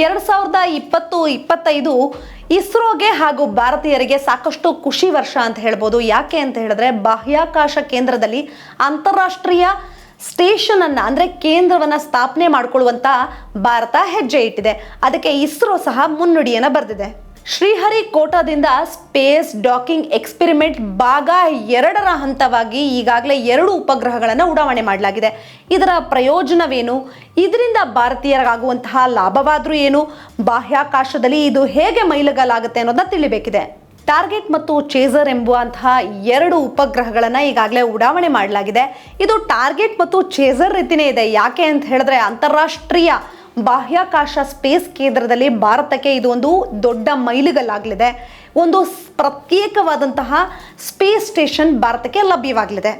2020-25 ಇಸ್ರೋಗೆ ಹಾಗೂ ಭಾರತೀಯರಿಗೆ ಸಾಕಷ್ಟು ಖುಷಿ ವರ್ಷ ಅಂತ ಹೇಳ್ಬೋದು. ಯಾಕೆ ಅಂತ ಹೇಳಿದ್ರೆ ಬಾಹ್ಯಾಕಾಶ ಕೇಂದ್ರದಲ್ಲಿ ಅಂತಾರಾಷ್ಟ್ರೀಯ ಸ್ಟೇಷನ್ ಅನ್ನ ಅಂದ್ರೆ ಕೇಂದ್ರವನ್ನ ಸ್ಥಾಪನೆ ಮಾಡಿಕೊಳ್ಳುವಂತ ಭಾರತ ಹೆಜ್ಜೆ ಇಟ್ಟಿದೆ. ಅದಕ್ಕೆ ಇಸ್ರೋ ಸಹ ಮುನ್ನುಡಿಯನ್ನ ಬರೆದಿದೆ. ಶ್ರೀಹರಿಕೋಟಾದಿಂದ ಸ್ಪೇಸ್ ಡಾಕಿಂಗ್ ಎಕ್ಸ್ಪೆರಿಮೆಂಟ್ ಭಾಗ 2ರ ಹಂತವಾಗಿ ಈಗಾಗಲೇ 2 ಉಪಗ್ರಹಗಳನ್ನು ಉಡಾವಣೆ ಮಾಡಲಾಗಿದೆ. ಇದರ ಪ್ರಯೋಜನವೇನು, ಇದರಿಂದ ಭಾರತೀಯರಾಗುವಂತಹ ಲಾಭವಾದ್ರೂ ಏನು, ಬಾಹ್ಯಾಕಾಶದಲ್ಲಿ ಇದು ಹೇಗೆ ಮೈಲುಗಲ್ಲಾಗುತ್ತೆ ಅನ್ನೋದನ್ನ ತಿಳಿಬೇಕಿದೆ. ಟಾರ್ಗೆಟ್ ಮತ್ತು ಚೇಸರ್ ಎಂಬುವಂತಹ 2 ಉಪಗ್ರಹಗಳನ್ನು ಈಗಾಗಲೇ ಉಡಾವಣೆ ಮಾಡಲಾಗಿದೆ. ಇದು ಟಾರ್ಗೆಟ್ ಮತ್ತು ಚೇಸರ್ ರೀತಿಯೇ ಇದೆ. ಯಾಕೆ ಅಂತ ಹೇಳಿದ್ರೆ ಅಂತಾರಾಷ್ಟ್ರೀಯ ಬಾಹ್ಯಾಕಾಶ ಸ್ಪೇಸ್ ಕೇಂದ್ರದಲ್ಲಿ ಭಾರತಕ್ಕೆ ಇದು ಒಂದು ದೊಡ್ಡ ಮೈಲಿಗಲ್ಲಾಗಲಿದೆ. ಒಂದು ಪ್ರತ್ಯೇಕವಾದಂತಹ ಸ್ಪೇಸ್ ಸ್ಟೇಷನ್ ಭಾರತಕ್ಕೆ ಲಭ್ಯವಾಗಲಿದೆ.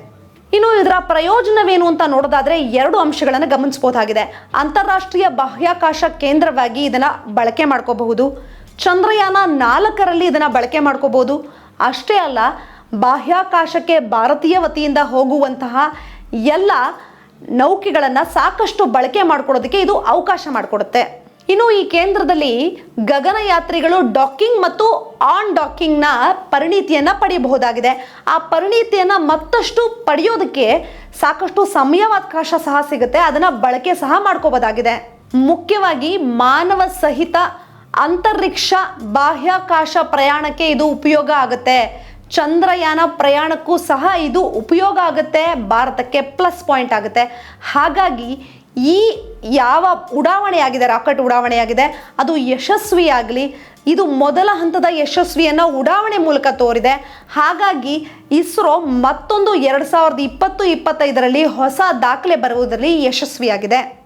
ಇನ್ನು ಇದರ ಪ್ರಯೋಜನವೇನು ಅಂತ ನೋಡೋದಾದ್ರೆ 2 ಅಂಶಗಳನ್ನು ಗಮನಿಸಬಹುದಾಗಿದೆ. ಅಂತಾರಾಷ್ಟ್ರೀಯ ಬಾಹ್ಯಾಕಾಶ ಕೇಂದ್ರವಾಗಿ ಇದನ್ನ ಬಳಕೆ ಮಾಡ್ಕೋಬಹುದು. ಚಂದ್ರಯಾನ 4ರಲ್ಲಿ ಇದನ್ನ ಬಳಕೆ ಮಾಡ್ಕೋಬಹುದು. ಅಷ್ಟೇ ಅಲ್ಲ, ಬಾಹ್ಯಾಕಾಶಕ್ಕೆ ಭಾರತೀಯ ವತಿಯಿಂದ ಹೋಗುವಂತಹ ಎಲ್ಲ ನೌಕೆಗಳನ್ನು ಸಾಕಷ್ಟು ಬಳಕೆ ಮಾಡ್ಕೊಡೋದಕ್ಕೆ ಇದು ಅವಕಾಶ ಮಾಡಿಕೊಡುತ್ತೆ. ಇನ್ನು ಈ ಕೇಂದ್ರದಲ್ಲಿ ಗಗನಯಾತ್ರಿಗಳು ಡಾಕಿಂಗ್ ಮತ್ತು ಆನ್ ಡಾಕಿಂಗ್ನ ಪರಿಣಿತಿಯನ್ನು ಪಡೆಯಬಹುದಾಗಿದೆ. ಆ ಪರಿಣಿತಿಯನ್ನು ಮತ್ತಷ್ಟು ಪಡೆಯೋದಕ್ಕೆ ಸಾಕಷ್ಟು ಸಮಯಾವಕಾಶ ಸಹ ಸಿಗುತ್ತೆ. ಅದನ್ನು ಬಳಕೆ ಸಹ ಮಾಡ್ಕೋಬೋದಾಗಿದೆ. ಮುಖ್ಯವಾಗಿ ಮಾನವ ಸಹಿತ ಅಂತರಿಕ್ಷ ಬಾಹ್ಯಾಕಾಶ ಪ್ರಯಾಣಕ್ಕೆ ಇದು ಉಪಯೋಗ ಆಗುತ್ತೆ. ಚಂದ್ರಯಾನ ಪ್ರಯಾಣಕ್ಕೂ ಸಹ ಇದು ಉಪಯೋಗ ಆಗುತ್ತೆ. ಭಾರತಕ್ಕೆ ಪ್ಲಸ್ ಪಾಯಿಂಟ್ ಆಗುತ್ತೆ. ಹಾಗಾಗಿ ಈ ಯಾವ ಉಡಾವಣೆಯಾಗಿದೆ, ರಾಕೆಟ್ ಉಡಾವಣೆಯಾಗಿದೆ, ಅದು ಯಶಸ್ವಿಯಾಗಲಿ. ಇದು ಮೊದಲ ಹಂತದ ಯಶಸ್ವಿಯನ್ನು ಉಡಾವಣೆ ಮೂಲಕ ತೋರಿದೆ. ಹಾಗಾಗಿ ಇಸ್ರೋ ಮತ್ತೊಂದು 2020-25ರಲ್ಲಿ ಹೊಸ ದಾಖಲೆ ಬರುವುದರಲ್ಲಿ ಯಶಸ್ವಿಯಾಗಿದೆ.